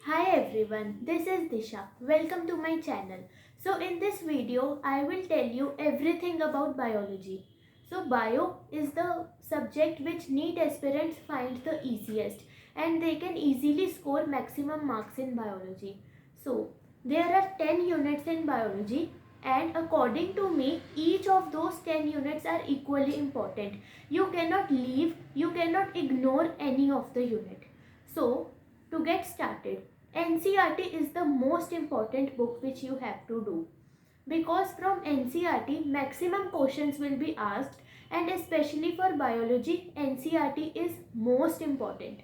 Hi everyone, this is Disha. Welcome to my channel. So in this video, I will tell you everything about biology. So bio is the subject which NEET aspirants find the easiest and they can easily score maximum marks in biology. So there are 10 units in biology and according to me, each of those 10 units are equally important. You cannot leave, you cannot ignore any of the unit. So to get started, NCERT is the most important book which you have to do because from NCERT maximum questions will be asked and especially for biology NCERT is most important.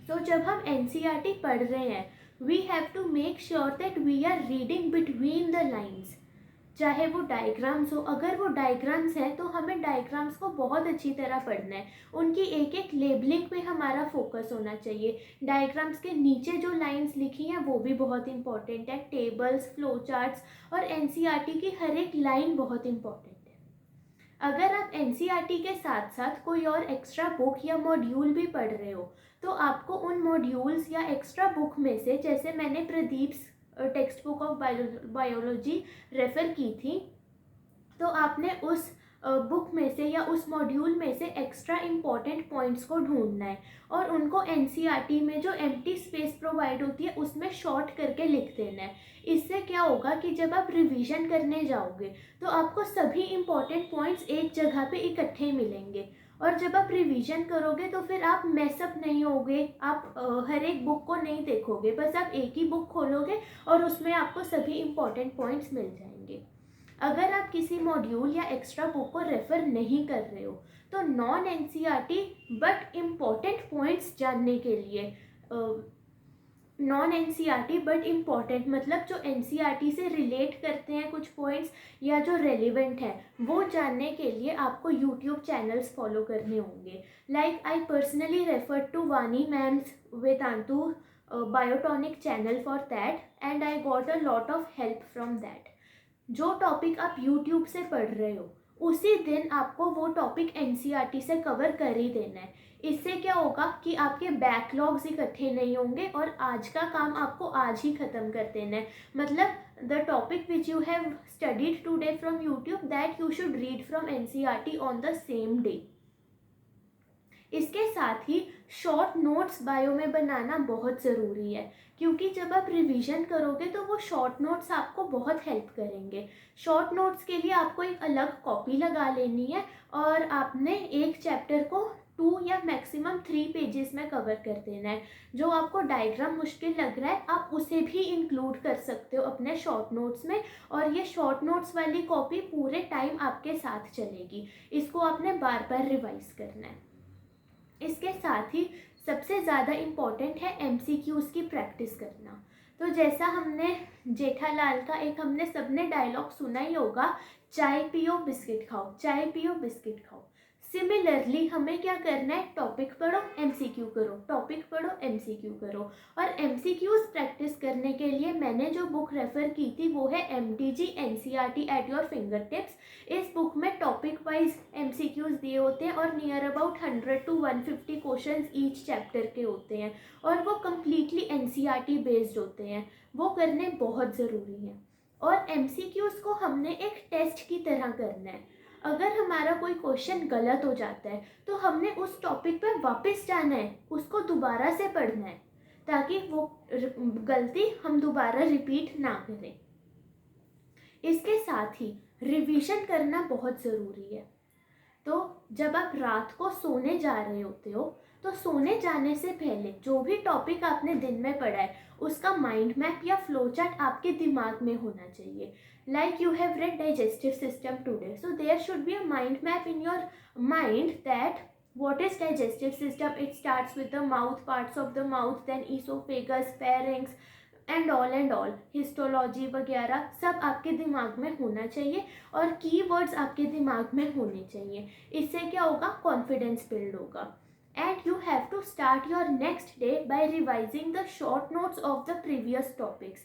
So जब हम NCERT पढ़ रहे हैं we have to make sure that we are reading between the lines. चाहे वो diagrams हो, अगर वो डायग्राम्स हैं तो हमें डायग्राम्स को बहुत अच्छी तरह पढ़ना है, उनकी एक एक लेबलिंग पे हमारा फोकस होना चाहिए. डायग्राम्स के नीचे जो लाइंस लिखी हैं वो भी बहुत इंपॉर्टेंट है, टेबल्स, फ्लो चार्ट्स और एनसीईआरटी की हर एक लाइन बहुत इंपॉर्टेंट है. अगर आप एनसीईआरटी के साथ साथ कोई और एक्स्ट्रा बुक या मॉड्यूल भी पढ़ रहे हो तो आपको उन मॉड्यूल्स या एक्स्ट्रा बुक में से, जैसे मैंने Pradeep's textbook of biology refer की थी, तो आपने उस बुक में से या उस मॉड्यूल में से एक्स्ट्रा इम्पॉर्टेंट पॉइंट्स को ढूंढना है और उनको एनसीईआरटी में जो एम्प्टी स्पेस प्रोवाइड होती है उसमें शॉर्ट करके लिख देना है. इससे क्या होगा कि जब आप रिवीजन करने जाओगे तो आपको सभी इम्पॉर्टेंट पॉइंट्स एक जगह पे इकट्ठे मिलेंगे और जब आप रिवीजन करोगे तो फिर आप मैसअप नहीं होगे, आप हर एक बुक को नहीं देखोगे, बस आप एक ही बुक खोलोगे और उसमें आपको सभी इम्पॉर्टेंट पॉइंट्स मिल जाएंगे. अगर आप किसी मॉड्यूल या एक्स्ट्रा बुक को रेफ़र नहीं कर रहे हो तो non NCERT but important points जानने के लिए, नॉन एनसीईआरटी बट इम्पॉर्टेंट मतलब जो एनसीईआरटी से रिलेट करते हैं कुछ पॉइंट्स या जो रेलिवेंट है वो जानने के लिए आपको यूट्यूब चैनल्स फॉलो करने होंगे. Like I personally refer to Vani ma'am's Vedantu Biotonic channel for that and I got a lot of help from that. जो टॉपिक आप यूट्यूब से पढ़ रहे हो उसी दिन आपको वो टॉपिक एनसीईआरटी से कवर कर ही देना है. इससे क्या होगा कि आपके बैकलॉग्स इकट्ठे नहीं होंगे और आज का काम आपको आज ही ख़त्म कर देना है. मतलब the topic which you have studied today from YouTube that you should read from NCERT on the same day. इसके साथ ही शॉर्ट नोट्स बायो में बनाना बहुत ज़रूरी है क्योंकि जब आप रिवीजन करोगे तो वो शॉर्ट नोट्स आपको बहुत हेल्प करेंगे. शॉर्ट नोट्स के लिए आपको एक अलग कॉपी लगा लेनी है और आपने एक चैप्टर को 2 या मैक्सिमम 3 पेजेस में कवर कर देना है. जो आपको डायग्राम मुश्किल लग रहा है आप उसे भी इंक्लूड कर सकते हो अपने शॉर्ट नोट्स में और ये शॉर्ट नोट्स वाली कॉपी पूरे टाइम आपके साथ चलेगी. इसको आपने बार बार रिवाइज करना है. इसके साथ ही सबसे ज़्यादा इम्पॉर्टेंट है एमसीक्यूज़ की प्रैक्टिस करना. तो जैसा हमने जेठालाल का एक हमने सबने डायलॉग सुना ही होगा, चाय पियो बिस्किट खाओ, चाय पियो बिस्किट खाओ. सिमिलरली हमें क्या करना है, टॉपिक पढ़ो एमसीक्यू करो, टॉपिक पढ़ो एमसीक्यू करो. और एमसीक्यूज प्रैक्टिस करने के लिए मैंने जो बुक रेफ़र की थी वो है MTG NCERT at your finger tips. इस बुक में टॉपिक वाइज एमसीक्यूज दिए होते हैं और near about 100 to 150 question each chapter के होते हैं और वो कम्प्लीटली एनसीईआरटी बेस्ड होते हैं. वो करने बहुत ज़रूरी हैं. और एमसीक्यूज को हमने एक टेस्ट की तरह करना है. अगर हमारा कोई क्वेश्चन गलत हो जाता है तो हमने उस टॉपिक पर वापस जाना है, उसको दोबारा से पढ़ना है ताकि वो गलती हम दोबारा रिपीट ना करें. इसके साथ ही रिवीजन करना बहुत ज़रूरी है. तो जब आप रात को सोने जा रहे होते हो तो सोने जाने से पहले जो भी टॉपिक आपने दिन में पढ़ा है उसका माइंड मैप या फ्लो चार्ट आपके दिमाग में होना चाहिए. Like you have read digestive system today, so there should be a mind map in your mind that what is digestive system. It starts with the mouth, parts of the mouth, then esophagus, pharynx and all histology वगैरह सब आपके दिमाग में होना चाहिए और keywords आपके दिमाग में होने चाहिए. इससे क्या होगा, कॉन्फिडेंस बिल्ड होगा. And you have to start your next day by revising the short notes of the previous topics.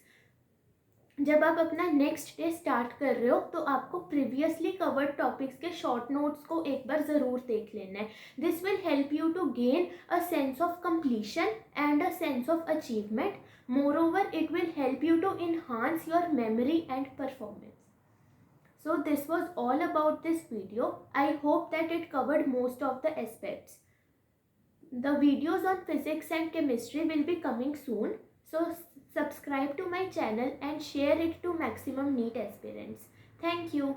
जब आप अपना नेक्स्ट डे स्टार्ट कर रहे हो तो आपको प्रीवियसली कवर्ड टॉपिक्स के शॉर्ट नोट्स को एक बार ज़रूर देख लेना है. This will help you to gain a sense of completion and a sense of achievement. Moreover, it will help you to enhance your memory and performance. So this was all about this video. I hope that it covered most of the aspects. The videos on physics and chemistry will be coming soon. So subscribe to my channel and share it to maximum NEET aspirants. Thank you.